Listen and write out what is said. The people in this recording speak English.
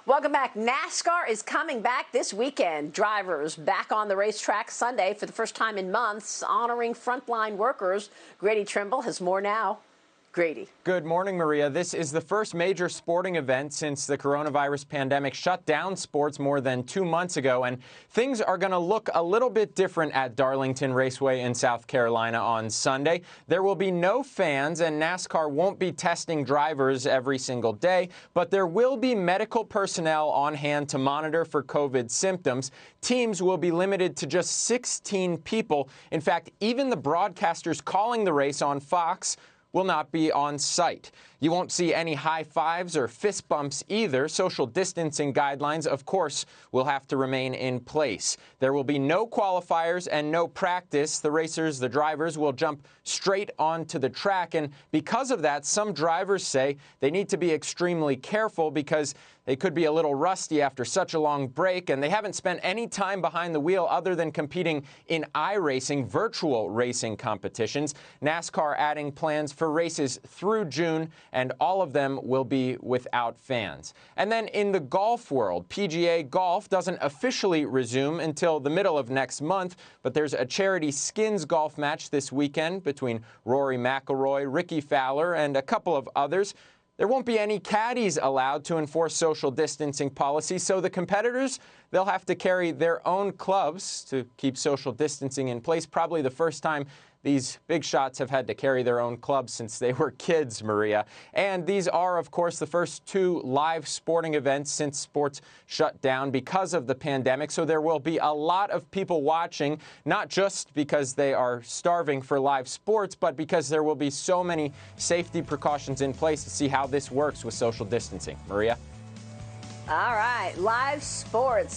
Welcome back. NASCAR is coming back this weekend. Drivers back on the racetrack Sunday for the first time in months, honoring frontline workers. Grady Trimble has more now. Grady. Good morning, Maria. This is the first major sporting event since the coronavirus pandemic shut down sports more than 2 months ago, and things are going to look a little bit different at Darlington Raceway in South Carolina on Sunday. There will be no fans, and NASCAR won't be testing drivers every single day, but there will be medical personnel on hand to monitor for COVID symptoms. Teams will be limited to just 16 people. In fact, even the broadcasters calling the race on Fox will not be on site. You won't see any high fives or fist bumps either. Social distancing guidelines, of course, will have to remain in place. There will be no qualifiers and no practice. The racers, the drivers, will jump straight onto the track. And because of that, some drivers say they need to be extremely careful because they could be a little rusty after such a long break, and they haven't spent any time behind the wheel other than competing in iRacing, virtual racing competitions. NASCAR adding plans for races through June, and all of them will be without fans. And then in the golf world, PGA Golf doesn't officially resume until the middle of next month, but there's a charity skins golf match this weekend between Rory McIlroy, Ricky Fowler, and a couple of others. There won't be any caddies allowed to enforce social distancing policies, so the competitors, they'll have to carry their own clubs to keep social distancing in place. Probably the first time these big shots have had to carry their own clubs since they were kids, Maria. And these are, of course, the first 2 live sporting events since sports shut down because of the pandemic. So there will be a lot of people watching, not just because they are starving for live sports, but because there will be so many safety precautions in place to see how this works with social distancing. Maria? All right, live sports.